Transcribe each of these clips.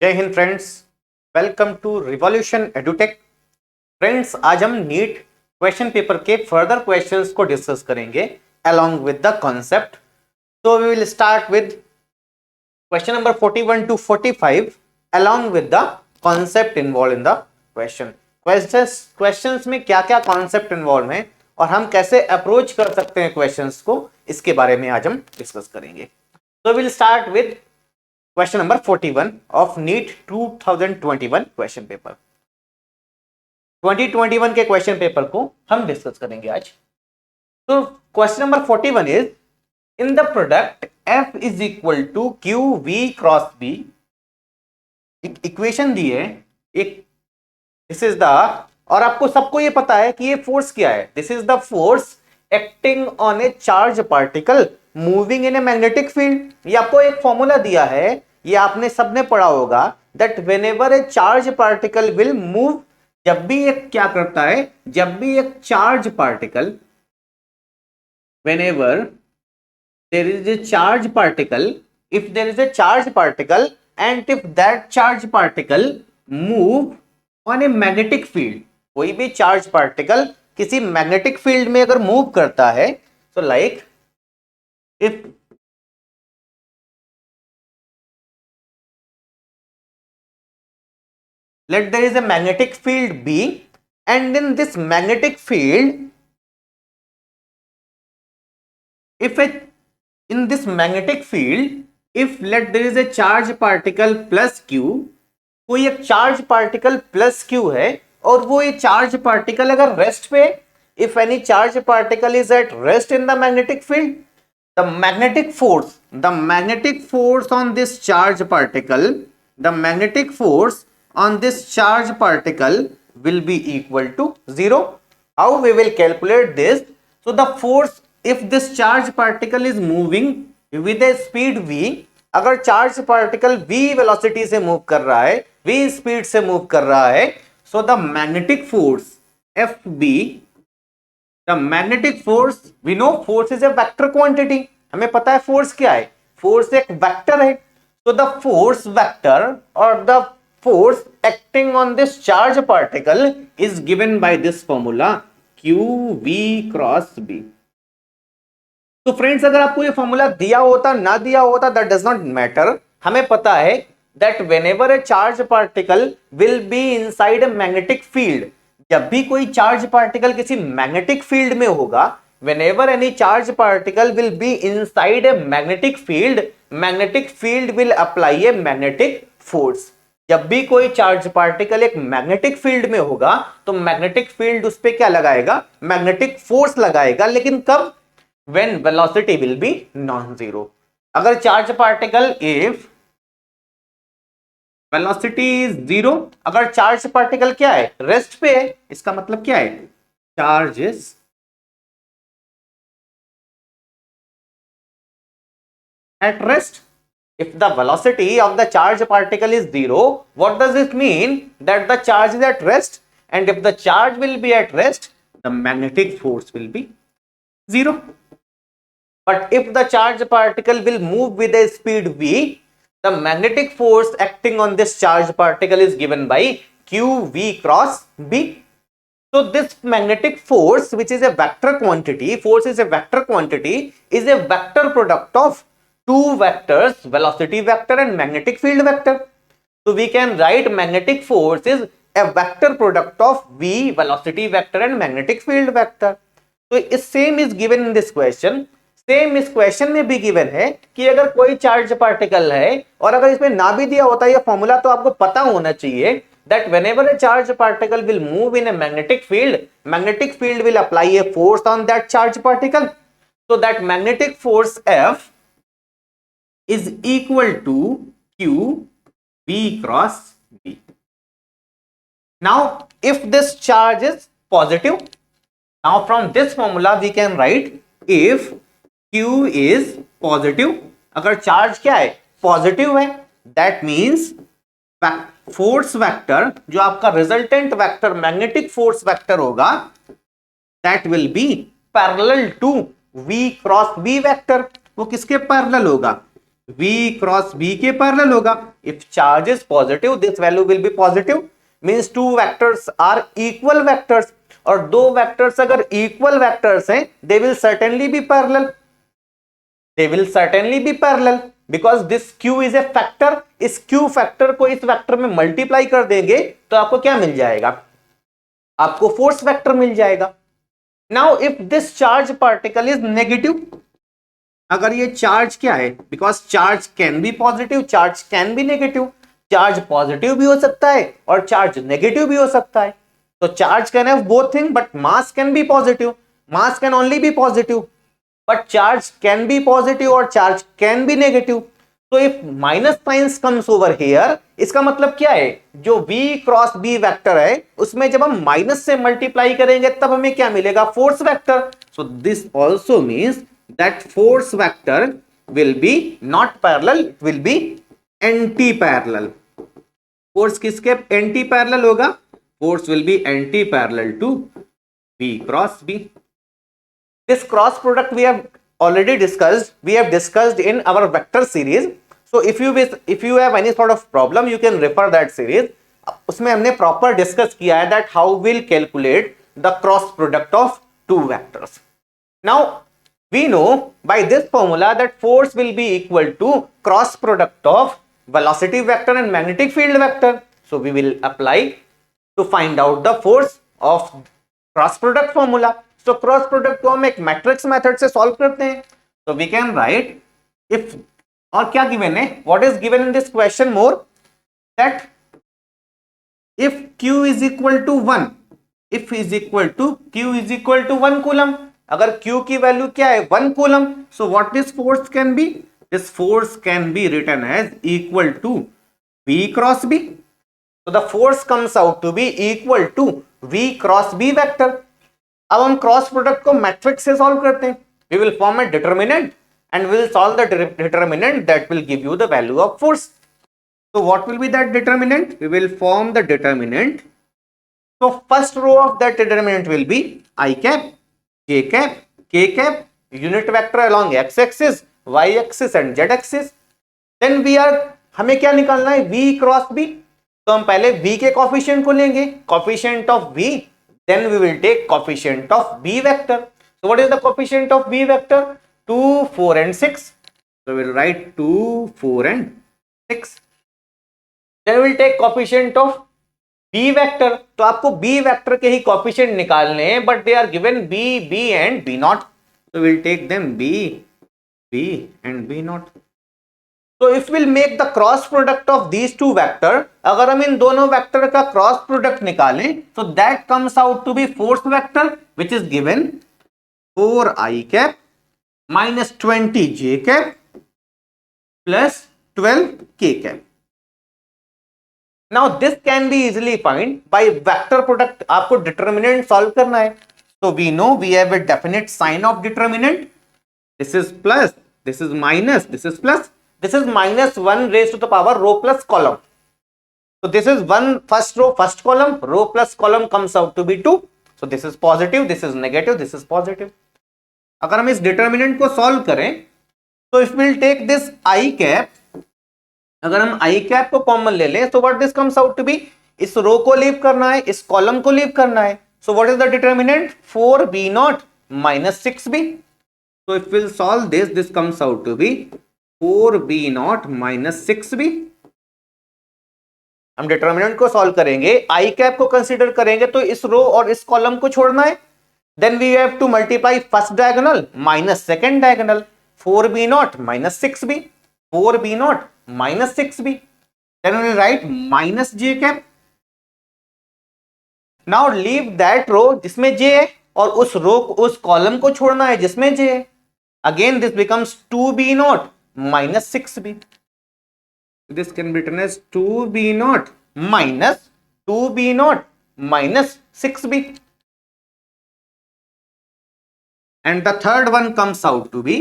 जय हिंद friends, welcome to Revolution Edutech. Friends, आज हम नीट क्वेश्चन पेपर के फर्दर क्वेश्चंस को डिस्कस करेंगे अलोंग विद द कॉन्सेप्ट। तो we will start with question number 41 to 45 along with the concept involve in the question. Questions में क्या क्या concept involve हैं और हम कैसे अप्रोच कर सकते हैं क्वेश्चंस को, इसके बारे में आज हम डिस्कस करेंगे। तो will start with question number 41 of NEET 2021 question paper. 2021 के क्वेश्चन पेपर को हम डिस्कस करेंगे आज। तो question number 41 is in the product F is equal to q v cross B. Equation दी है एक, दिस इज द, और आपको सबको ये पता है कि ये फोर्स क्या है। This is the force acting on A charge particle moving in A magnetic field. ये आपको एक फॉर्मूला दिया है, ये आपने सबने पढ़ा होगा, that whenever a charge particle will move, जब भी एक क्या करता है, जब भी एक charge particle, whenever there is a charge particle, if there is a charge particle and if that charge particle move on a magnetic field, कोई भी चार्ज पार्टिकल किसी मैग्नेटिक फील्ड में अगर मूव करता है, तो like if let there is a magnetic field B, and in this magnetic field, if in this magnetic field, if let there is a charge particle plus Q, कोई एक charge particle plus Q है और वो ये charge particle अगर rest पे, if any charge particle is at rest in the magnetic field, the magnetic force on this charge particle, the magnetic force on this charge particle will be equal to 0. How we will calculate this? So the force, if this charge particle is moving with a speed v, अगर charge particle v velocity से move कर रहा है, v speed से move कर रहा है, so the magnetic force Fb, the magnetic force, we know force is a vector quantity, हमें पता है फोर्स क्या है, फोर्स एक वेक्टर है। so the force vector or the force acting on this charge particle is given by this formula qv cross b. तो friends, अगर आपको ये फॉर्मूला दिया होता ना दिया होता, दैट डज नॉट मैटर। हमें पता है that whenever a charge particle will be inside a magnetic field, जब भी कोई चार्ज पार्टिकल किसी मैग्नेटिक फील्ड में होगा, whenever any charge particle will be inside a magnetic field, magnetic field will apply a magnetic force. जब भी कोई charge particle एक मैग्नेटिक फील्ड में होगा तो मैग्नेटिक फील्ड उस पे क्या लगाएगा, मैग्नेटिक फोर्स लगाएगा। लेकिन कब, when velocity will be non zero. अगर charge particle, if velocity is zero, अगर चार्ज पार्टिकल क्या है, रेस्ट पे है, इसका मतलब क्या है, charge is at rest. If the velocity of the charge particle is zero, what does it mean? That the charge is at rest, and if the charge will be at rest, the magnetic force will be zero. But if the charge particle will move with a speed v, the magnetic force acting on this charge particle is given by qv cross b. So this magnetic force, which is a vector quantity, force is a vector quantity, is a vector product of two vectors, velocity vector and magnetic field vector. So we can write magnetic force is a vector product of v, velocity vector and magnetic field vector. So is same is given in this question. Same इस question में भी given है कि अगर कोई charge particle है, और अगर इसमें ना भी दिया होता ये फॉर्मूला, तो आपको पता होना चाहिए that whenever a charge particle will move in a magnetic field will apply a force on that charge particle. So that magnetic force F is equal to q v cross b. Now if this charge is positive, now from this formula we can write if q is positive, अगर charge क्या है, positive है, that means force vector, जो आपका resultant vector magnetic force vector होगा, that will be parallel to v cross b vector. वो किसके parallel होगा, V क्रॉस B के पैरेलल होगा. If charge is positive, this value will be positive. Means two vectors are equal vectors. और दो vectors अगर equal vectors हैं, they will certainly be parallel. They will certainly be parallel because this Q is a factor. इस Q factor को इस vector में multiply कर देंगे तो आपको क्या मिल जाएगा? आपको force vector मिल जाएगा. Now if this charge particle is negative, अगर ये चार्ज क्या है, because charge can be positive, charge can be negative, charge positive भी हो सकता है और चार्ज नेगेटिव भी हो सकता है. तो charge can have both thing but mass can be positive, mass can only be positive, but charge can be positive और चार्ज कैन बी नेगेटिव. तो if minus signs comes over here, इसका मतलब क्या है, जो V क्रॉस B वेक्टर है उसमें जब हम माइनस से मल्टीप्लाई करेंगे तब हमें क्या मिलेगा, force vector. So this also means that force vector will be not parallel, it will be anti-parallel. Force किसके anti-parallel होगा, force will be anti-parallel to V cross B. This cross product we have already discussed, we have discussed in our vector series. So if you have any sort of problem, you can refer that series. उसमें हमने proper discuss किया है that how we'll calculate the cross product of two vectors. Now we know by this formula that force will be equal to cross product of velocity vector and magnetic field vector. So we will apply to find out the force of cross product formula. So cross product को हम एक matrix method से solve करते हैं. So we can write if, और क्या given है, what is given in this question more, that if Q is equal to 1, if is equal to Q is equal to 1 coulomb, अगर Q की value क्या है, 1 coulomb, so what this force can be, this force can be written as equal to V cross B. So the force comes out to be equal to V cross B vector. अब हम cross product को matrix से solve करते हैं. We will form a determinant and we will solve the determinant that will give you the value of force. So what will be that determinant? We will form the determinant. So first row of that determinant will be I cap, J cap, K cap, unit vector along x axis, y axis and z axis. Then we are, हमें क्या निकालना है, V cross B. तो हम पहले V के coefficient को लेंगे, coefficient of V, then we will take coefficient of B vector. So what is the coefficient of B vector? 2, 4 and 6. So we will write 2, 4 and 6. Then we will take coefficient of B vector. तो आपको B vector के ही coefficient निकालने हैं, but they are given B, B and B naught. So we will take them B, B and B naught. So if we'll make the cross product of these two vector, अगर हम इन दोनों vector का cross product निकालें, so that comes out to be force vector which is given 4i cap minus 20j cap plus 12k cap. Now this can be easily found by vector product. आपको determinant solve करना है. So we know we have a definite sign of determinant. This is plus, this is minus, this is plus. This is minus 1 raised to the power row plus column. So this is 1 first row first column, row plus column comes out to be 2. So this is positive, this is negative, this is positive. अगर हम इस determinant को solve करें, तो if we'll take this I cap, अगर हम I cap को common ले लें, so what this comes out to be, इस रो को लीव करना है, इस कॉलम को लीव करना है. So what is the determinant? 4b naught minus 6b. So if we'll solve this, this comes out to be 4b naught minus 6b. हम determinant को सॉल्व करेंगे, आई कैप को कंसीडर करेंगे, तो इस रो और इस कॉलम को छोड़ना है. Then we have to multiply first diagonal minus second diagonal. 4b naught minus 6b, 4b naught minus 6b. Then we will write minus j cap. Now leave that row जिसमें j है और उस रो उस column को छोड़ना है जिसमें j है. Again this becomes 2b naught minus 6b. This can be written as 2b naught minus 2b naught minus 6b. And the third one comes out to be,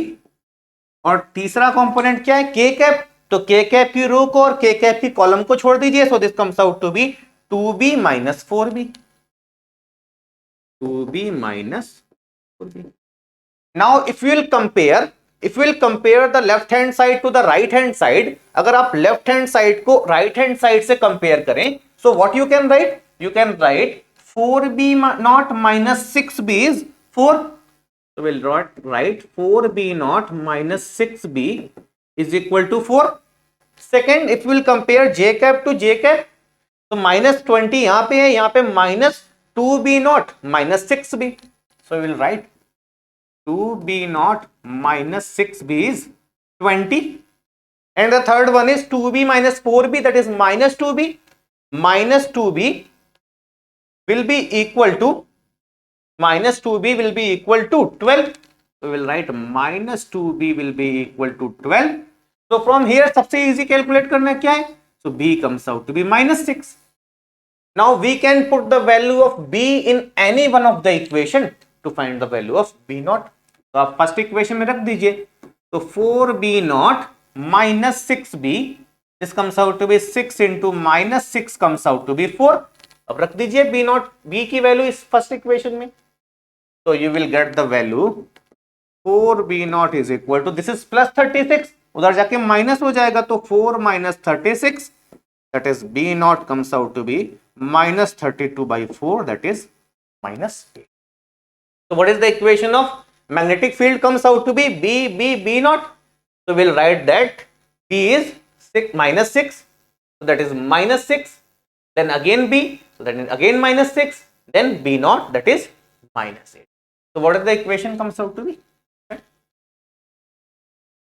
और तीसरा कंपोनेंट क्या है, k cap. तो k cap की रो को और k cap की column को छोड़ दीजिए. So this comes out to be 2b minus 4b. 2b minus 4b. Now if we will compare if will compare the left hand side to the right hand side, अगर आप left hand side को right hand side से compare करें, so what you can write, you can write 4b naught minus 6b is 4, so we'll write 4b naught minus 6b is equal to 4. Second, if we'll compare j cap to j cap, तो minus 20 यहां पे है, यहां पे minus 2b naught minus 6b, so we'll write 2b naught minus 6b is 20. And the third one is 2b minus 4b, that is minus 2b. Minus 2b will be equal to minus 2b will be equal to 12. We will write minus 2b will be equal to 12. So from here सबसे easy calculate करना क्या है, so b comes out to be minus 6. Now we can put the value of b in any one of the equation to find the value of b naught. तो आप first equation में रख दीजिए, तो 4b naught minus 6b, this comes out to be 6 into minus 6 comes out to be 4. अब रख दीजिए b naught, b की वैल्यू इस फर्स्ट इक्वेशन में, so you will get the value 4b naught is equal to, this is plus 36, उधर जाके minus हो जाएगा, तो 4 minus 36, that is b naught comes out to be minus 32 by 4, that is minus 8. So what is the equation of magnetic field comes out to be b naught, so we'll write that b is 6 minus 6, so that is minus 6, then again b, so that is again minus 6, then b naught, that is minus 8. So what is the equation comes out to be?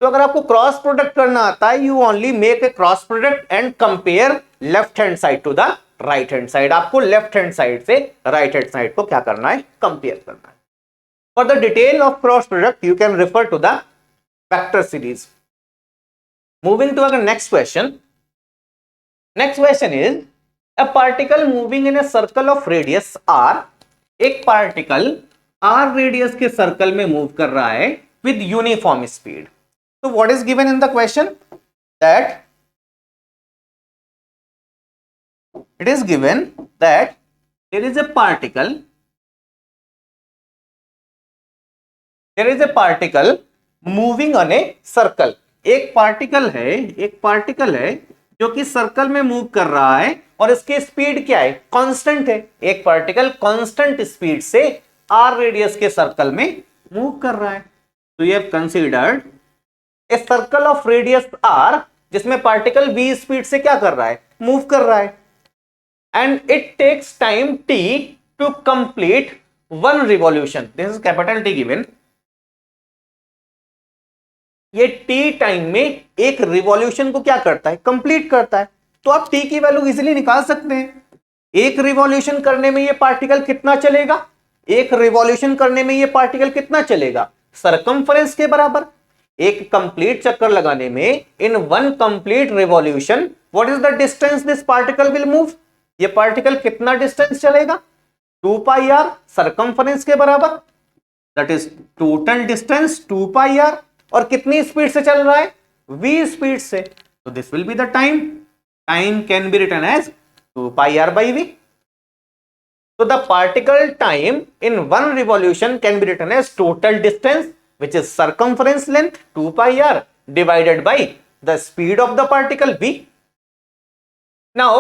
तो अगर आपको cross product करना आता है, you only make a cross product and compare left hand side to the right hand side. आपको left hand side से right hand side को क्या करना है, कंपेयर करना है. For the detail of cross product you can refer to the vector series. Moving to our next question. Next question is a particle moving in a circle of radius r. एक particle r radius के circle में move कर रहा है with uniform speed. So what is given in the question? That it is given that there is a particle moving on a circle. एक particle है जो कि सर्कल में मूव कर रहा है और इसकी स्पीड क्या है, कांस्टेंट है. एक पार्टिकल कांस्टेंट स्पीड से r रेडियस के सर्कल में मूव कर रहा है. तो ये considered a circle of radius r, जिसमें पार्टिकल v स्पीड से क्या कर रहा है, मूव कर रहा है. And it takes time t to complete one revolution. This is capital T given. ये t टाइम में एक रिवॉल्यूशन को क्या करता है, कंप्लीट करता है. तो आप t की वैल्यू इजीली निकाल सकते हैं. एक रिवॉल्यूशन करने में ये पार्टिकल कितना चलेगा, सरकमफ्रेंस के बराबर. एक कंप्लीट चक्कर लगाने में, in one complete revolution, what is the distance this particle will move. ये पार्टिकल कितना डिस्टेंस चलेगा, 2 पाई r सरकमफ्रेंस के बराबर, that is total distance 2 pi r. और कितनी स्पीड से चल रहा है, v स्पीड से. तो this will be the time can be written as 2 pi r by v. So the particle time in one revolution can be written as total distance, which is circumference length 2 pi r divided by the speed of the particle v. Now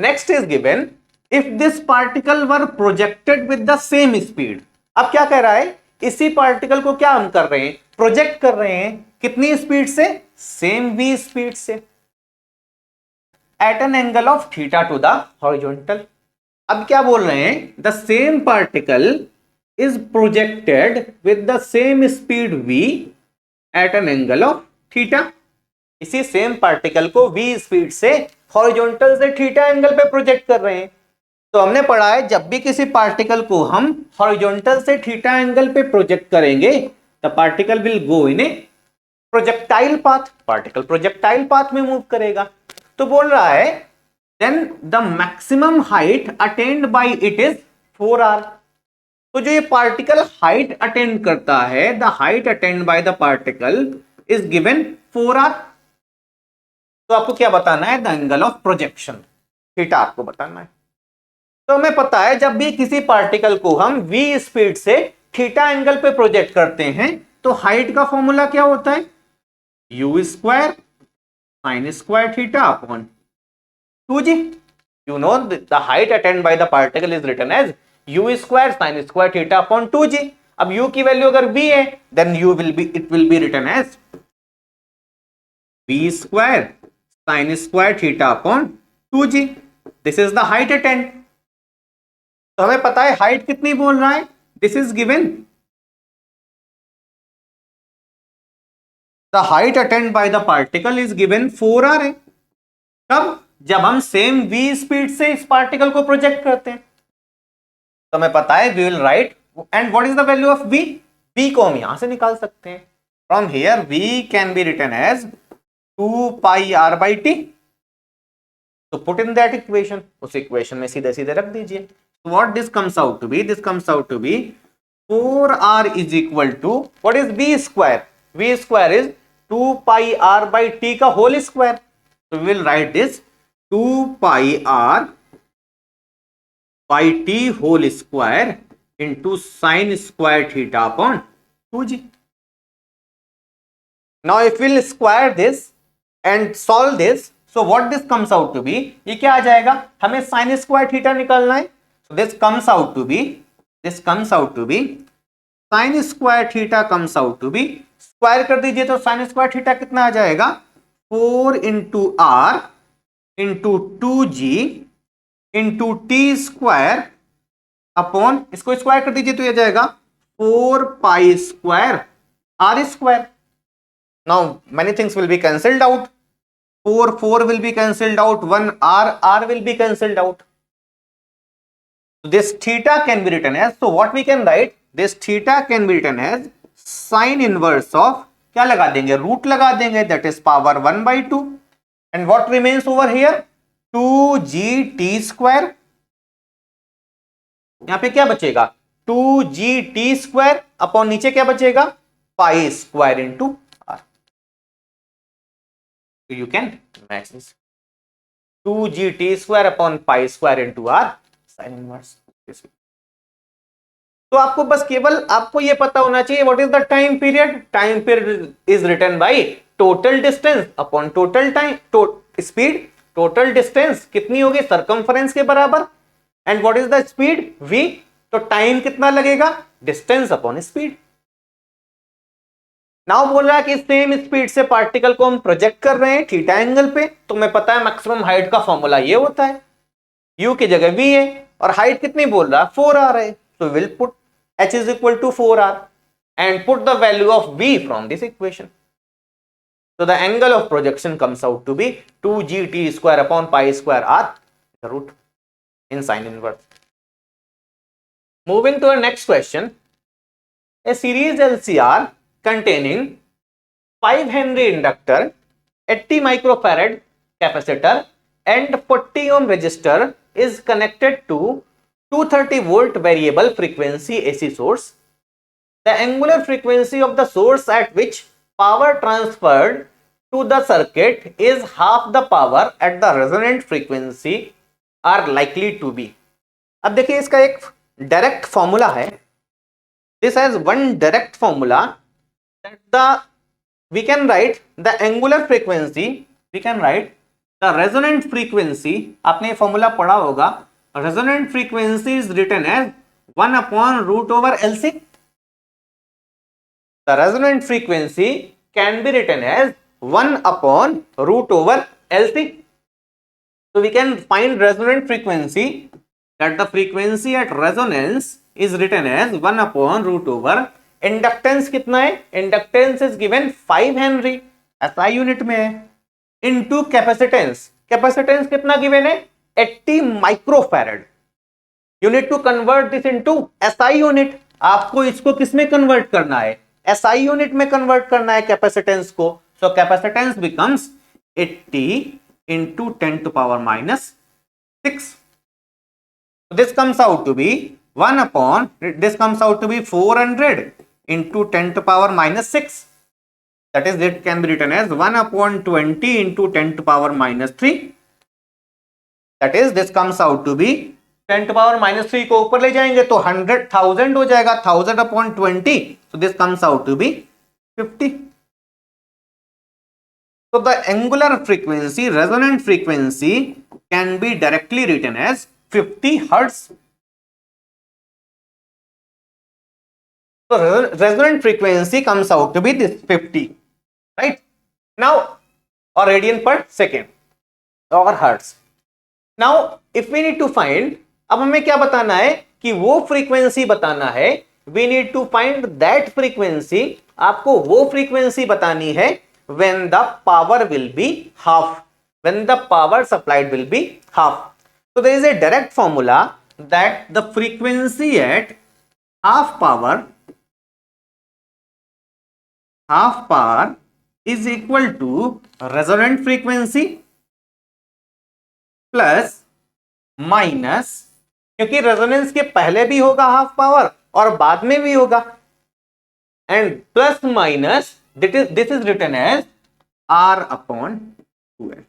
next is given, if this particle were projected with the same speed. अब क्या कह रहा है, इसी particle को क्या हम कर रहे हैं, प्रोजेक्ट कर रहे हैं. कितनी स्पीड से, सेम v स्पीड से, at an angle of theta to the horizontal. अब क्या बोल रहे हैं, the same particle is projected with the same speed v at an angle of theta. इसी सेम पार्टिकल को v स्पीड से हॉरिजॉन्टल से थीटा एंगल पे प्रोजेक्ट कर रहे हैं. तो हमने पढ़ा है, जब भी किसी पार्टिकल को हम हॉरिजॉन्टल से थीटा एंगल पे प्रोजेक्ट करेंगे, the particle will go in A projectile path. Particle projectile path में मूव करेगा. तो बोल रहा है then the maximum height attained by it is 4r. तो जो ये पार्टिकल हाइट अटेंड करता है, the height attend by the particle is given 4r. तो आपको क्या बताना है, the angle of projection theta आपको बताना है. तो हमें पता है, जब भी किसी पार्टिकल को हम v स्पीड से थीटा एंगल पे प्रोजेक्ट करते हैं, तो हाइट का फॉर्मूला क्या होता है? You square sine square theta upon 2g. You know the height attained by the particle is written as u square sin square theta upon 2g. अब u की वैल्यू अगर v है then it will be written as v square sin square theta upon 2g. This is the height attained. तो हमें पता है height कितनी बोल रहा है. This is given. The height attained by the particle is given 4r है. कब? जब हम सेम v स्पीड से इस पार्टिकल को प्रोजेक्ट करते हैं. तो हमें पता है we will write and what is the value of v. v को हम यहां से निकाल सकते हैं. From here v can be written as 2 pi r by T. तो पुट इन दैट इक्वेशन. उस इक्वेशन में सीधे सीधे रख दीजिए. So what this comes out to be? This comes out to be 4r is equal to what is v square? V square is 2 pi r by t का whole square. So we will write this 2 pi r by t whole square into sin square theta upon 2g. Now if we'll square this and solve this, so what this comes out to be? ये क्या आ जाएगा? हमें sin square theta निकालना है. So this comes out to be sin square theta comes out to be, square कर दीजिए तो sin square theta कितना आ जाएगा? 4 into r into 2g into t square upon, इसको स्क्वायर कर दीजिए तो ये जाएगा 4 pi square r square. Now many things will be cancelled out. 4 will be cancelled out. 1 r will be cancelled out. This theta can be written as, so what we can write, this theta can be written as sin inverse of, क्या लगा देंगे? Root लगा देंगे, that is power 1 by 2. And what remains over here? 2gt square. यहां पे क्या बचेगा? 2gt square upon नीचे क्या बचेगा? pi square into r. So you can match this. 2gt square upon pi square into r sin inverse. तो आपको बस केवल आपको ये पता होना चाहिए what is the time period. Time period is written by total distance upon total time, speed. Total distance कितनी होगी? सरकमफरेंस के बराबर. And what is the speed? v. तो टाइम कितना लगेगा? Distance upon speed. नाउ बोल रहा है कि सेम स्पीड से पार्टिकल को हम प्रोजेक्ट कर रहे हैं थीटा एंगल पे. तो मैं पता है मैक्सिमम हाइट का फॉर्मूला ये होता है, u की जगह v है और हाइट कितनी बोल रहा है? 4r है. So we'll put h is equal to 4r and put the value of v from this equation. So the angle of projection comes out to be 2gt square upon pi square r, the root in sin inverse. Moving to our next question. A series LCR containing 5 Henry inductor, 80 microfarad capacitor and 40 ohm resistor is connected to 230 volt variable frequency AC source. The angular frequency of the source at which power transferred to the circuit is half the power at the resonant frequency are likely to be. अब देखिए इसका एक direct formula है. This has one direct formula that we can write the angular frequency, we can write the resonant frequency. आपने formula पढ़ा होगा. Resonant frequency is written as 1 upon root over LC. The resonant frequency can be written as 1 upon root over LC. So we can find resonant frequency, that the frequency at resonance is written as 1 upon root over. Inductance कितना है? Inductance is given 5 Henry, SI unit में है, into capacitance. Capacitance कितना given है? 80 microfarad. You need to convert this into SI unit. आपको इसको किसमें convert करना है? SI यूनिट में कन्वर्ट करना है कैपेसिटेंस को. So capacitance becomes 80 into 10 to power minus 6. So this comes out to be 1 upon, this comes out to be 400 into 10 to power minus 6. That is, it can be written as 1 upon 20 into 10 to power minus 3. That is, this comes out to be 10⁻³ को ऊपर ले जाएंगे तो 100,000 हो जाएगा, 1000/20, so this comes out to be 50. So the angular frequency, resonant frequency can be directly written as 50 hertz. So resonant frequency comes out to be this 50, right? Now, or radian per second or hertz. Now if we need to find, अब हमें क्या बताना है कि वो frequency बताना है, we need to find that frequency, आपको वो फ्रीक्वेंसी बतानी है when the power will be half, when the power supplied will be half. So there is a direct formula that the frequency at half power is equal to resonant frequency plus minus, क्योंकि resonance के पहले भी होगा half power और बाद में भी होगा, and plus minus this is written as R/2L.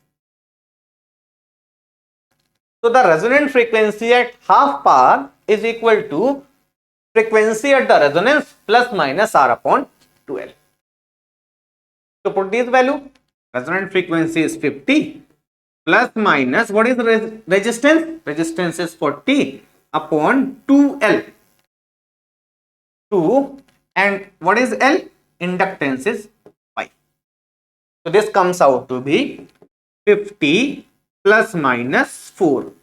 So the resonant frequency at half power is equal to frequency at the resonance plus minus R/2L. So put this value, resonant frequency is 50 plus minus, what is the resistance? Resistance is 40/2L. 2, and what is L? Inductance is 5. So this comes out to be 50 plus minus 4.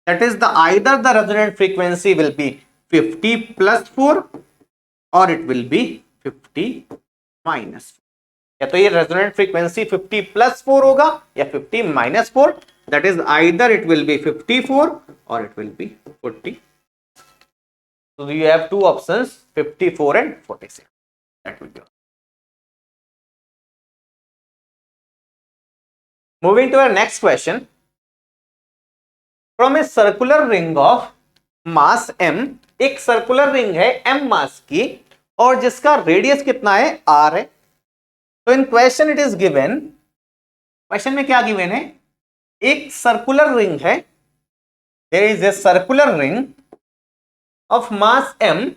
That is the either the resonant frequency will be 50 plus 4 or it will be 50 minus 4. या तो ये resonant frequency 50 plus 4 होगा या 50 minus 4, that is either it will be 54 और it will be 40. So you have two options, 54 and 46. That will be all. Moving to our next question. From a circular ring of mass m, एक circular ring है m mass की और जिसका radius कितना है r है. तो in question it is given, question में क्या गिवन है, एक सर्कुलर रिंग है, there is a circular ring of mass m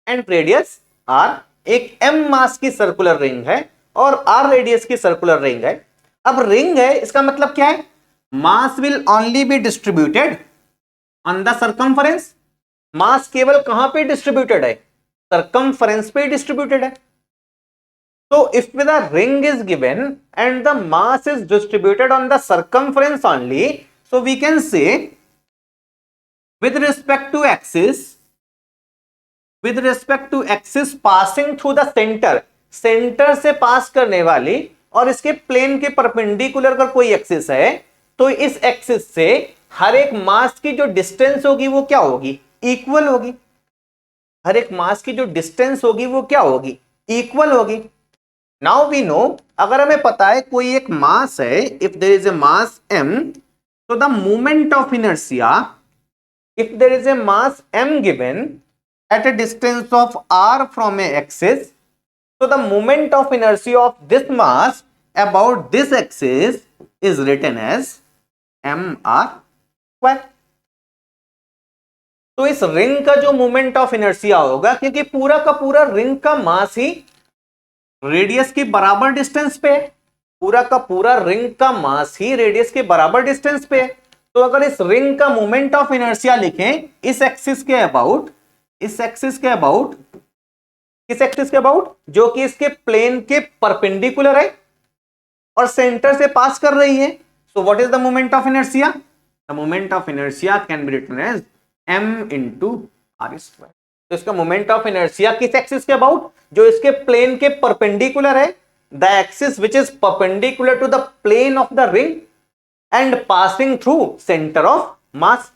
and radius r. एक m मास की सर्कुलर रिंग है और r रेडियस की सर्कुलर रिंग है. अब रिंग है, इसका मतलब क्या है, mass will only be distributed on the circumference. Mass केवल कहां पे डिस्ट्रीब्यूटेड है, सर्कमफरेंस पे डिस्ट्रीब्यूटेड है. So if the ring is given and the mass is distributed on the circumference only, so we can say with respect to axis passing through the center, centre से पास करने वाली और इसके plane के perpendicular अगर कोई axis है तो इस एक्सिस से हर एक मास की जो डिस्टेंस होगी वो क्या होगी, इक्वल होगी. हर एक मास की जो डिस्टेंस होगी वो क्या होगी, इक्वल होगी. नाउ वी नो, अगर हमें पता है कोई एक मास है, if there is a mass m, तो the moment of inertia, if there is a mass m given at a distance of r from a axis, so the moment of inertia of this mass about this axis is written as mr². तो इस ring का जो moment of inertia होगा, क्योंकि पूरा का पूरा ring का मास ही रेडियस की बराबर डिस्टेंस पे है, पूरा का पूरा रिंग का मास ही रेडियस के बराबर डिस्टेंस पे है. तो अगर इस रिंग का मोमेंट ऑफ इनर्शिया लिखें इस एक्सिस के अबाउट, इस एक्सिस के अबाउट, किस एक्सिस के अबाउट, जो कि इसके प्लेन के परपेंडिकुलर है और सेंटर से पास कर रही है. So what is the moment of inertia, the moment of inertia can be written as m into r². तो इसका मोमेंट ऑफ इनर्शिया किस एक्सिस के अबाउट, जो इसके प्लेन के परपेंडिकुलर है, the axis which is perpendicular to the plane of the ring and passing through centre of mass.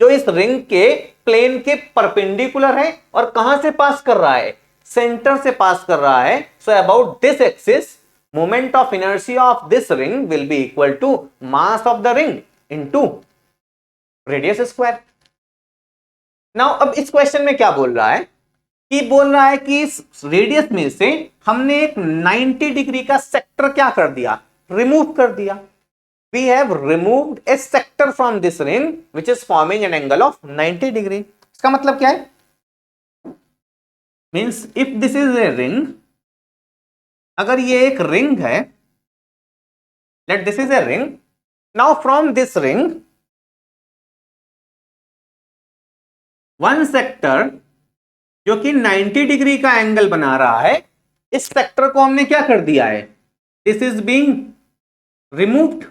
जो इस रिंग के प्लेन के परपेंडिकुलर है और कहां से पास कर रहा है, सेंटर से पास कर रहा है. So about this axis moment of inertia of this ring will be equal to mass of the ring into radius square. Now अब इस क्वेश्चन में क्या बोल रहा है, कि बोल रहा है कि इस रेडियस में से हमने एक 90 डिग्री का सेक्टर क्या कर दिया, रिमूव कर दिया. we have removed a sector from this ring which is forming an angle of 90 degree. इसका मतलब क्या है? Means if this is a ring, अगर ये एक रिंग है, let this is a ring, now from this ring one sector जो कि 90 डिग्री का एंगल बना रहा है, इस सेक्टर को हमने क्या कर दिया है? This is being removed.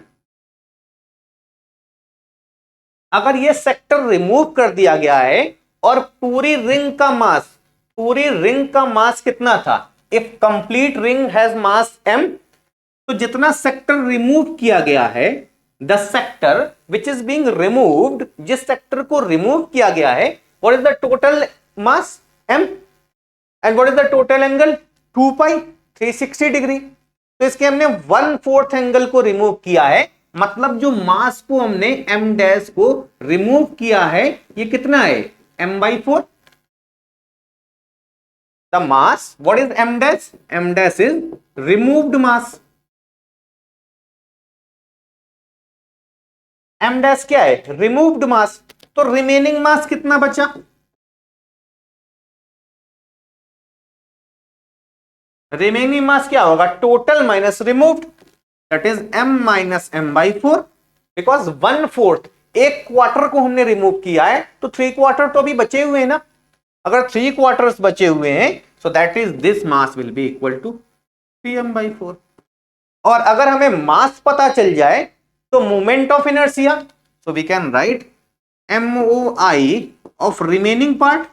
अगर ये सेक्टर रिमूव कर दिया गया है और पूरी रिंग का मास कितना था? If complete ring has mass m, तो जितना सेक्टर रिमूव किया गया है, the sector which is being removed, जिस सेक्टर को रिमूव किया गया है, what is the total mass m and what is the total angle? 2 pi 360 degree. तो इसके हमने 1/4 एंगल को रिमूव किया है, मतलब जो मास को हमने m डैश को रिमूव किया है ये कितना है? m/4. The mass, what is m dash? m dash is removed mass. m dash क्या है? रिमूव्ड मास. तो रिमेनिंग मास कितना बचा? रिमेनिंग मास क्या होगा? Total minus removed, that is m minus m/4. Because 1/4, एक क्वार्टर को हमने रिमूव किया है, तो 3 क्वार्टर तो अभी बचे हुए हैं ना. अगर 3 क्वार्टर्स बचे हुए हैं, so that is this mass will be equal to 3m/4. और अगर हमें मास पता चल जाए तो moment of inertia, so we can write MOI of remaining part.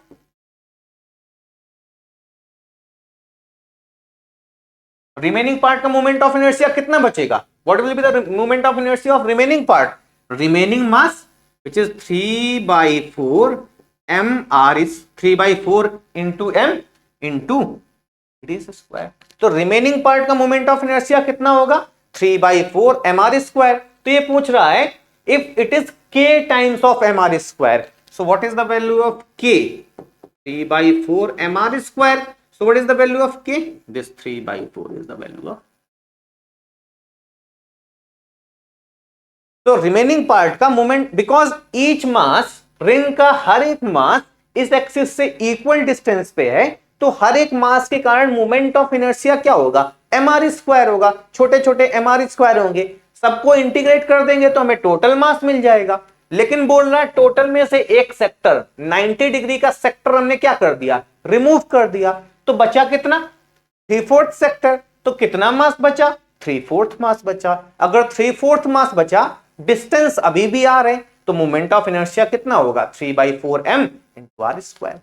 Remaining part का मोमेंट ऑफ इनर्शिया कितना बचेगा? What will be the moment of inertia of remaining part? Remaining mass which is 3/4 mr is 3/4 into m into radius square. तो remaining part का moment of inertia कितना होगा? 3/4 mr square. तो ये पूछ रहा है if it is k times of mr square, so what is the value of k? 3/4 mr square. So what is the value of k? This 3/4 is the value of. तो remaining part का moment, because each mass, ring का हर एक मास इस axis से equal distance पे है, तो हर एक मास के कारण मोमेंट ऑफ इनर्शिया क्या होगा? mr स्क्वायर होगा. छोटे छोटे mr स्क्वायर होंगे, सबको इंटीग्रेट कर देंगे तो हमें टोटल मास मिल जाएगा. लेकिन बोल रहा है टोटल में से एक सेक्टर 90 डिग्री का सेक्टर हमने क्या कर दिया? रिमूव कर दिया. तो बचा कितना? 3/4 सेक्टर. तो कितना मास बचा? 3/4 मास बचा. अगर 3/4 मास बचा, डिस्टेंस अभी भी आ रहे, तो मोमेंट ऑफ इनर्शिया कितना होगा? 3/4 m into r square.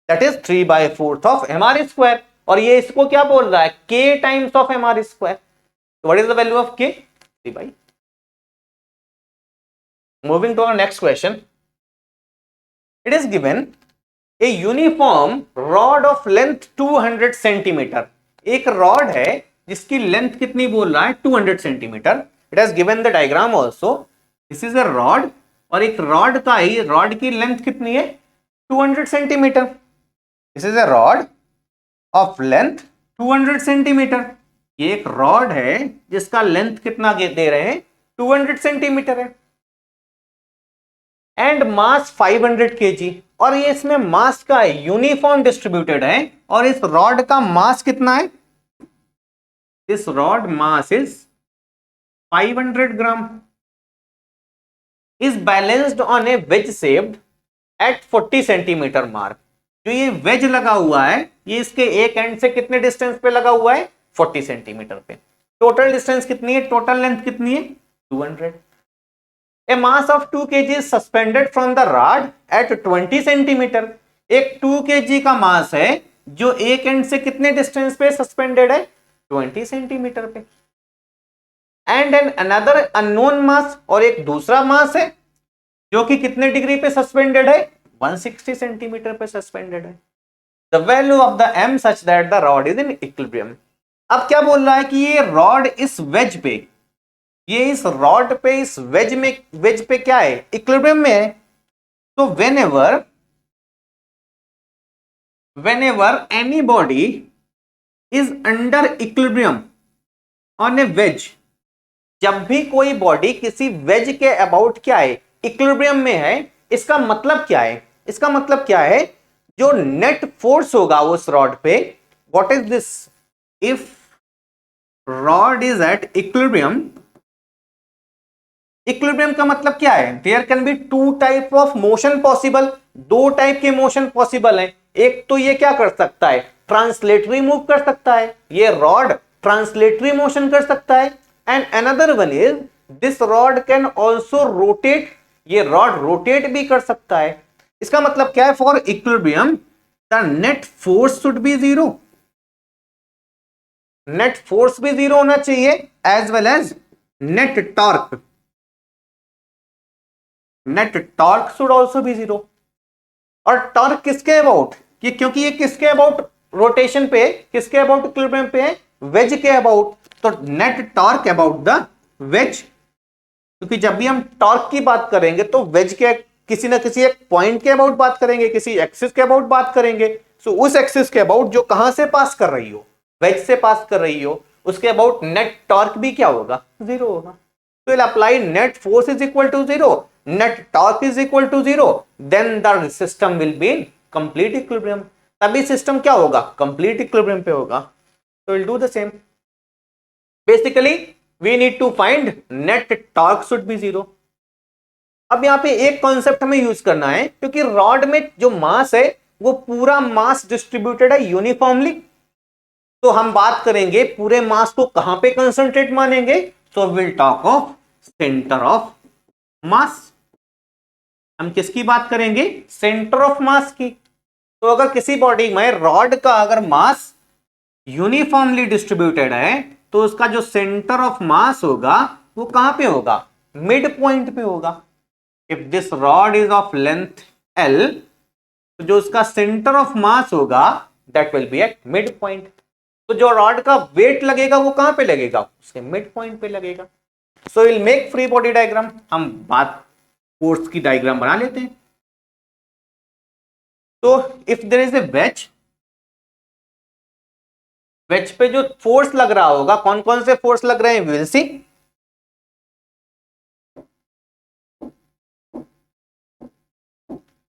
That is 3/4 of mr square. और ये इसको क्या बोल रहा है? k times of mr square. What is the value of k? 3/. Moving to our next question. It is given a uniform rod of length 200 centimetre. एक rod है जिसकी लेंथ कितनी बोल रहा है? 200 centimetre. It has given the diagram also. This is a rod, और एक rod का ही, रॉड की लेंथ कितनी है? 200 centimetre. This is a rod of length 200 centimetre. ये एक रॉड है जिसका लेंथ कितना दे रहे हैं? 200 सेंटीमीटर है. And mass 500 kg. और ये इसमें मास का यूनिफॉर्म डिस्ट्रीब्यूटेड है. और इस रॉड का मास कितना है? This rod mass is 500 gram. Is balanced on a wedge shaped at 40 centimetre mark. जो ये वेज लगा हुआ है, ये इसके एक एंड से कितने डिस्टेंस पे लगा हुआ है? 40 सेंटीमीटर पे. टोटल डिस्टेंस कितनी है? टोटल लेंथ कितनी है? 200. A mass of 2 kg is suspended from the rod at 20 centimetre. एक 2 kg का मास है जो एक एंड से कितने डिस्टेंस पे सस्पेंडेड है? 20 सेंटीमीटर पे. एंड एन अनदर अननोन मास, और एक दूसरा मास है जो कि कितने डिग्री पे सस्पेंडेड है? 160 सेंटीमीटर पे सस्पेंडेड है. The value of the m such that the rod is in equilibrium. अब क्या बोल रहा है कि ये रॉड इस वेज पे, ये इस रॉड पे, इस वेज पे क्या है? इक्विलिब्रियम में है. तो whenever any body is under equilibrium on a wedge, जब भी कोई बॉडी किसी वेज के अबाउट क्या है, इक्विलिब्रियम में है, इसका मतलब क्या है, इसका मतलब क्या है, जो नेट फोर्स होगा उस रॉड पे, what is this, if rod is at equilibrium, equilibrium का मतलब क्या है, there can be two type of motion possible, दो टाइप के मोशन पॉसिबल है। एक तो ये क्या कर सकता है, ट्रांसलेटरी मूव कर सकता है, ये रॉड ट्रांसलेटरी मोशन कर सकता है, and another one is this rod can also rotate, ये रॉड रोटेट भी कर सकता है। इसका मतलब क्या है, for equilibrium the net force should be zero, net force भी जीरो होना चाहिए, as well as net torque, net torque should also be zero. और टॉर्क किसके अबाउट, ये क्योंकि ये किसके अबाउट रोटेशन पे, किसके अबाउट इक्विलिब्रियम पे है, वेज के अबाउट, तो net torque about the wedge, क्योंकि जब भी हम टॉर्क की बात करेंगे तो वेज के किसी ना किसी एक पॉइंट के अबाउट बात करेंगे, किसी एक्सिस के अबाउट बात करेंगे। सो उस एक्सिस के अबाउट जो कहां से पास कर रही हो, वेज से पास कर रही हो, उसके अबाउट नेट टॉर्क भी क्या होगा, जीरो होगा। तो will apply net force is equal to zero, net torque is equal to zero, then the system will be in complete equilibrium, तभी सिस्टम क्या होगा, कंप्लीट इक्विलिब्रियम पे होगा। तो will do the same, basically we need to find net torque should be zero. अब यहां पे एक कॉन्सेप्ट हमें यूज करना है, क्योंकि रॉड में जो मास है वो पूरा मास डिस्ट्रीब्यूटेड है यूनिफॉर्मली, तो हम बात करेंगे पूरे मास को कहां पे कंसंट्रेट मानेंगे, so will talk of centre of मास। हम किसकी बात करेंगे, सेंटर ऑफ मास की। तो अगर किसी बॉडी में रॉड का अगर मास यूनिफॉर्मली डिस्ट्रीब्यूटेड है, तो उसका जो सेंटर ऑफ मास होगा वो कहां पे होगा, मिड पॉइंट पे होगा। If this rod is of length L, तो जो उसका सेंटर ऑफ मास होगा that will B at mid point. तो जो रॉड का वेट लगेगा वो कहां पे लगेगा, उसके मिड पॉइंट पे लगेगा। So will make free body diagram, हम बात फोर्स की डायग्राम बना लेते हैं। तो if there is a wedge, wedge पे जो फोर्स लग रहा होगा, कौन कौन से फोर्स लग रहे हैं, will see.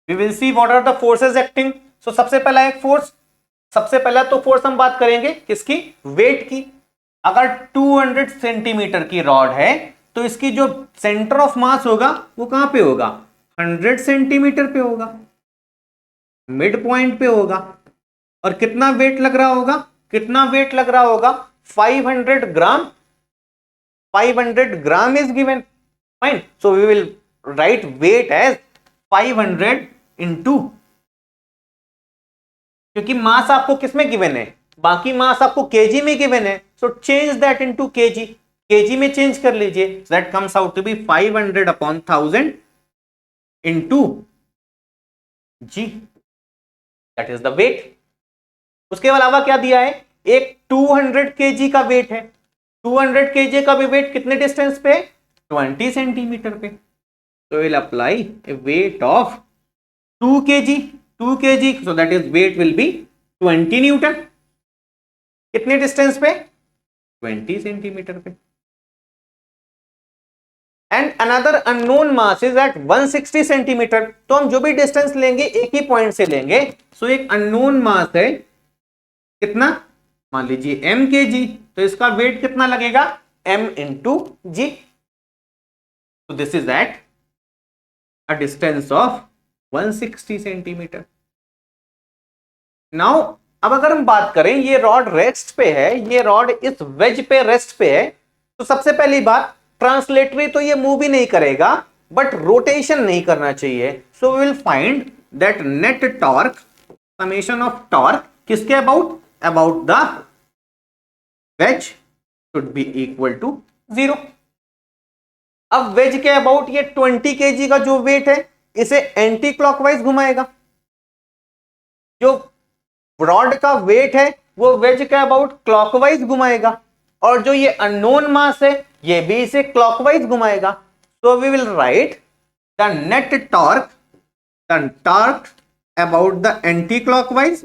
We will see what are the forces acting. So सबसे पहला एक फोर्स, सबसे पहला तो फोर्स हम बात करेंगे किसकी, वेट की। अगर 200 सेंटीमीटर की रॉड है तो इसकी जो सेंटर ऑफ मास होगा वो कहां पे होगा, 100 सेंटीमीटर पे होगा, मिड पॉइंट पे होगा। और कितना वेट लग रहा होगा, कितना वेट लग रहा होगा, 500 gram, 500 gram is given, fine. So we will write weight as 500 into, क्योंकि मास आपको किसमें गिवन है, बाकी मास आपको केजी में गिवन है, so change that into KG, KG में चेंज कर लीजिए, that comes out to be 500 upon 1000 into G, that is the weight. उसके अलावा क्या दिया है, एक 200 केजी का वेट है, 200 केजी का भी वेट कितने डिस्टेंस पे, 20 सेंटीमीटर पे। तो will apply a weight of 2 KG, 2 KG, so that is weight will be 20 newton, कितने डिस्टेंस पे, 20 सेंटीमीटर पे। And another unknown mass is at 160 centimetre. तो हम जो भी डिस्टेंस लेंगे एक ही पॉइंट से लेंगे। सो एक अननोन मास है कितना, मान लीजिए m kg, तो इसका वेट कितना लगेगा, m इंटू जी। तो this is eight a distance of 160 centimetre. Now अब अगर हम बात करें, ये रॉड रेस्ट पे है, ये रॉड इस वेज पे रेस्ट पे है, तो सबसे पहली बात, ट्रांसलेटरी तो ये मूव ही नहीं करेगा, बट रोटेशन नहीं करना चाहिए। So we will find that net torque, summation of torque किसके about, about the wedge should be equal to 0। अब वेज के अबाउट ये 20 केजी का जो वेट है, इसे एंटी क्लॉकवाइज घुमाएगा। जो रॉड का वेट है वो वेज के अबाउट क्लॉकवाइज घुमाएगा, और जो ये अननोन मास है ये भी इसे क्लॉकवाइज घुमाएगा। So we will write the net torque, the torque about the anti clockwise,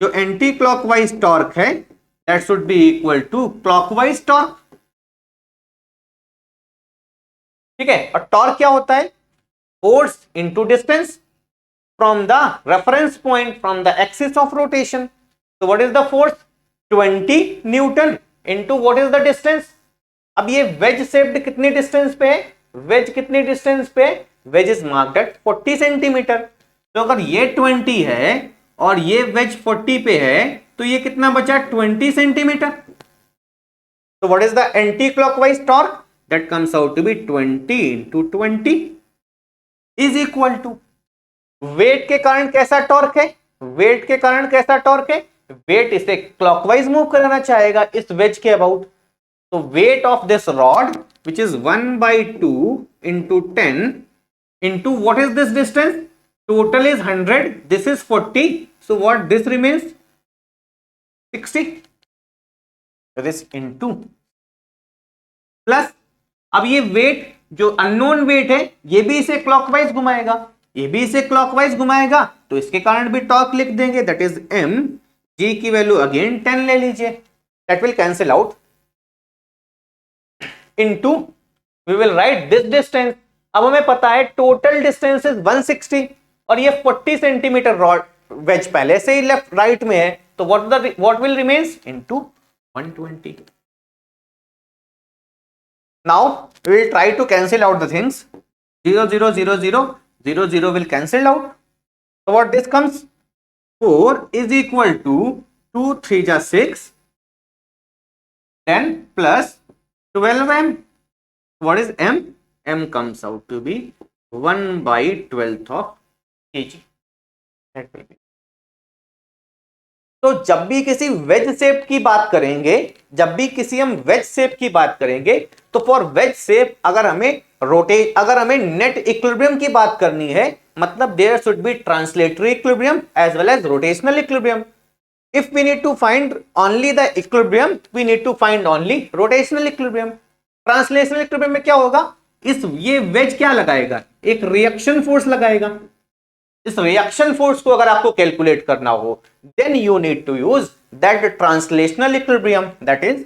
जो एंटी क्लॉकवाइज टॉर्क है that should be equal to clockwise torque. ठीक है। और टॉर्क क्या होता है? Force into distance from the reference point from the axis of rotation. तो what is the force? 20 newton into what is the distance? अब ये वेज शेप्ड कितनी डिस्टेंस पे है? वेज कितनी डिस्टेंस पे? Wedge is marked at 40 centimetre. तो अगर ये 20 है और ये वेज 40 पे है तो ये कितना बचा? 20 सेंटीमीटर। तो what is the anti clockwise torque? That comes out to be 20 into 20 is equal to, weight के कारण कैसा टॉर्क है? वेट के कारण कैसा टॉर्क है? वेट इसे क्लॉकवाइज मूव कराना चाहेगा इस वेज के अबाउट। तो weight of this rod which is 1/2 into 10 into what is this distance? Total is 100, this is 40, so what this remains? 60, this into plus, अब ये वेट जो अननोन वेट है ये भी इसे क्लॉकवाइज घुमाएगा, ये भी इसे क्लॉकवाइज घुमाएगा, तो इसके कारण भी टॉर्क लिख देंगे, दैट इज m। g की वैल्यू अगेन 10 ले लीजिए, that will cancel out into we will write this distance. अब हमें पता है टोटल डिस्टेंस इज 160 और ये 40 सेंटीमीटर रॉड वेज पहले से ही लेफ्ट राइट में है, तो what will remains into 120। Now we will try to cancel out the things, 0 0 0 0 0 0 will cancel out, so what this comes? 4 is equal to 2 3 जा 6, 10 plus 12 m. What is m? m comes out to be 1/12 of kg. That will be. तो जब भी किसी veg shape की बात करेंगे, जब भी किसी हम वेज शेप की बात करेंगे, तो फॉर वेज शेप अगर हमें नेट इक्विलिब्रियम की बात करनी है, मतलब there should be translatory equilibrium as well as rotational equilibrium. If we need to find only the equilibrium, we need to find only rotational equilibrium. Translational equilibrium में क्या होगा? ये वेज क्या लगाएगा? एक रिएक्शन फोर्स लगाएगा। इस रिएक्शन फोर्स को अगर आपको कैलकुलेट करना हो, then you need to use that translational equilibrium, that is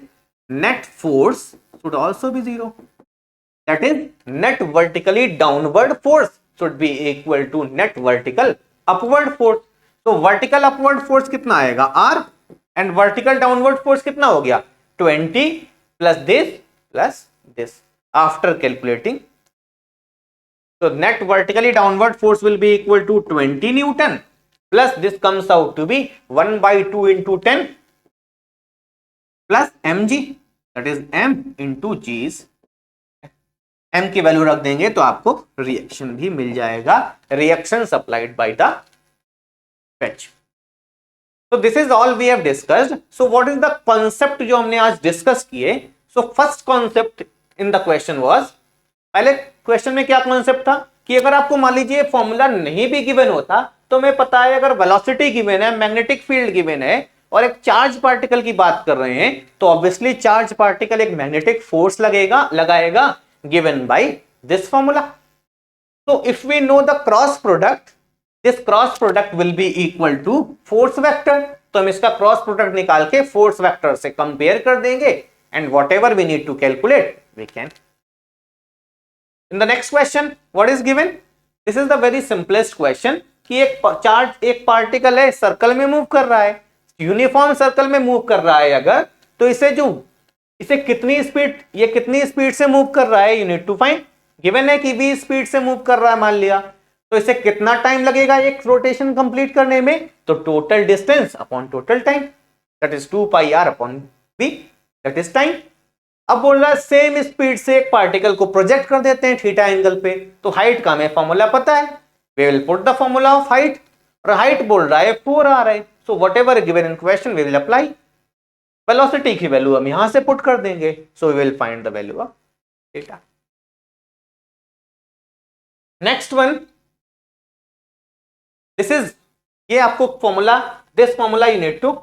net force should also be 0, that is net vertically downward force should be equal to net vertical upward force. तो vertical upward force कितना आएगा? R, and vertical downward force कितना हो गया? 20 plus this after calculating. So net vertically downward force will be equal to 20 Newton plus this comes out to be 1/2 into 10 plus mg, that is m into g's। m की value रख देंगे तो आपको reaction भी मिल जाएगा, reaction supplied by the fetch. So this is all we have discussed. So what is the concept जो हमने आज डिस्कस किए? So first concept in the question was, पहले क्वेश्चन में क्या कॉन्सेप्ट था कि अगर आपको मान लीजिए फॉर्मूला नहीं भी गिवन होता, तो हमें पता है अगर वेलोसिटी गिवन है, मैग्नेटिक फील्ड गिवन है और एक चार्ज पार्टिकल की बात कर रहे हैं, तो ऑब्वियसली चार्ज पार्टिकल एक मैग्नेटिक फोर्स लगाएगा गिवन बाय दिस फॉर्मूला। तो if we know the cross product, this cross product will be equal to force vector, तो हम इसका क्रॉस प्रोडक्ट निकाल के फोर्स वेक्टर से कंपेयर कर देंगे and whatever we need to calculate we can. In the next question, what is given? This is the very simplest question कि एक पार्टिकल है, सर्कल में मूव कर रहा है, यूनिफॉर्म सर्कल में मूव कर रहा है अगर, तो इसे कितनी स्पीड से मूव कर रहा है, you need to find. Given है कि v स्पीड से मूव कर रहा है मान लिया, तो इसे कितना टाइम लगेगा एक रोटेशन कंप्लीट करने में? तो total distance upon total time, that is 2πr upon v, that is time. अब बोल रहा है सेम स्पीड से एक पार्टिकल को प्रोजेक्ट कर देते हैं थीटा एंगल पे, तो हाइट का हमें फॉर्मूला पता है, we will put the formula of height, और हाइट बोल रहा है 4 आ रहा है, so whatever given in question we will apply. Velocity की वैल्यू हम यहां से पुट कर देंगे, so we will find the value of theta. Next one, this is, ये आपको formula, this formula you need to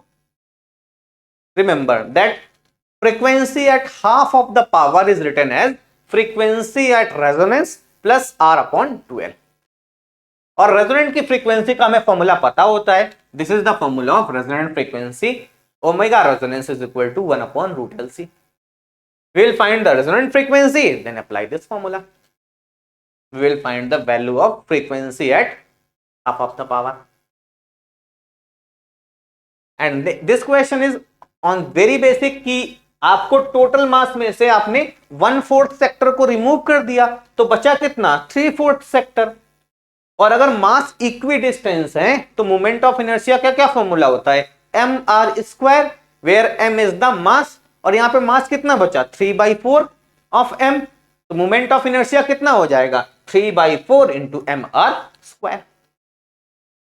remember that frequency at half of the power is written as frequency at resonance plus r upon 2l, और resonant की frequency का हमें formula पता होता है, this is the formula of resonant frequency, omega resonance is equal to 1 upon √LC। We will find the resonant frequency then apply this formula. we will find the value of frequency at half of the power. And this question is on very basic कि आपको total mass में से आपने 1/4 sector को remove कर दिया तो बचा कितना 3/4 सेक्टर। और अगर मास इक्वी डिस्टेंस है तो मोमेंट ऑफ इनर्शिया का क्या फॉर्मूला होता है mr², where m is the mass, और यहां पे मास कितना बचा 3/4 ऑफ m, तो मोमेंट ऑफ इनर्शिया कितना हो जाएगा 3/4 इंटू mr²।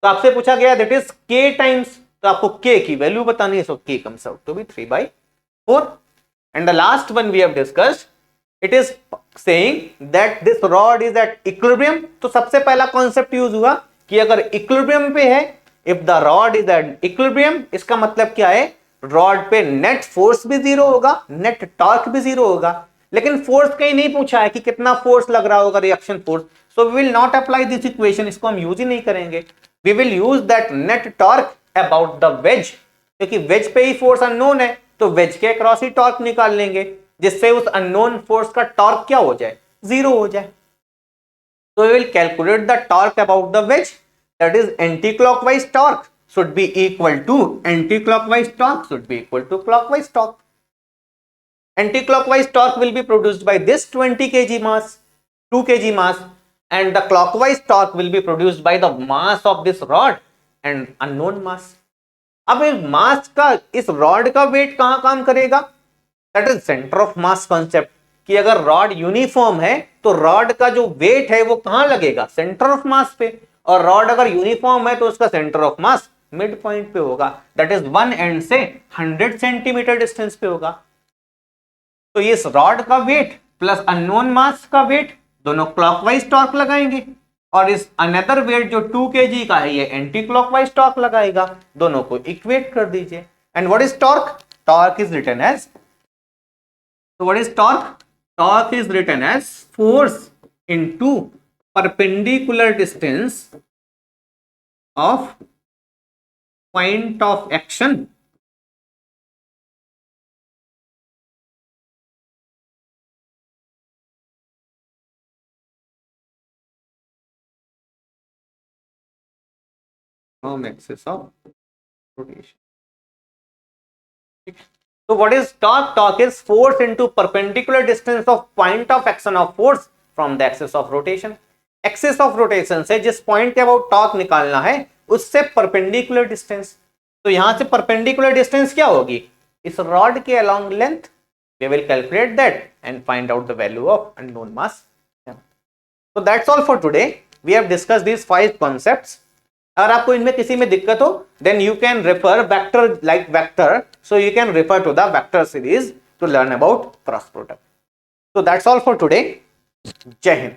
तो आपसे पूछा गया दैट इज k टाइम्स, तो आपको k की वैल्यू बतानी है, so k comes out to be 3/4। And the last one we have discussed, it is saying that this rod is at equilibrium. तो सबसे पहला कॉन्सेप्ट यूज हुआ कि अगर इक्विलिब्रियम पे है, if the rod is at equilibrium, इसका मतलब क्या है रॉड पे नेट फोर्स भी जीरो होगा, नेट टॉर्क भी जीरो होगा। लेकिन फोर्स कहीं नहीं पूछा है कि कितना फोर्स लग रहा होगा, reaction force, so we will not apply this equation, इसको हम यूज ही नहीं करेंगे। We will use that net torque about the wedge, क्योंकि वेज पे ही फोर्स अननोन है, तो वेज के अक्रॉस ही टॉर्क निकाल लेंगे, जिससे उस अननोन फोर्स का टॉर्क क्या हो जाए जीरो हो जाए। तो we will calculate the torque about the wedge, that is anti clockwise torque should be equal to anti-clockwise torque should be equal to clockwise torque. Anti-clockwise torque will be produced by this 20 kg mass, 2 kg mass, and the clockwise torque will be produced by the mass of this rod and unknown mass. अब इस मास का, इस rod का wait कहां काम करेगा, that is centre of mass concept, कि अगर रॉड यूनिफॉर्म है तो रॉड का जो वेट है वो कहां लगेगा सेंटर ऑफ मास पे, और रॉड अगर यूनिफॉर्म है तो उसका centre of mass mid point पे होगा, दैट इज वन एंड से 100 सेंटीमीटर डिस्टेंस पे होगा। तो इस रॉड का वेट प्लस अननोन मास का वेट दोनों क्लॉकवाइज टॉर्क लगाएंगे, और इस अनदर वेट जो 2 kg का है ये एंटी क्लॉकवाइज टॉर्क लगाएगा, दोनों को इक्वेट कर दीजिए। And what is torque, torque is written as, so what is torque, torque is written as force into perpendicular distance of point of action from axis of rotation. So what is torque? Torque is force into perpendicular distance of point of action of force from the axis of rotation. Axis of rotation से जिस point के about torque निकालना है उससे perpendicular distance, तो यहां से perpendicular distance क्या होगी इस रॉड के along length, we will calculate that and find out the value of unknown mass. So that's all for today. We have discussed these 5 concepts. अगर आपको इनमें किसी में दिक्कत हो then you can refer vector like vector, so you can refer to the vector series to learn about cross product. So that's all for today. Jai Hind.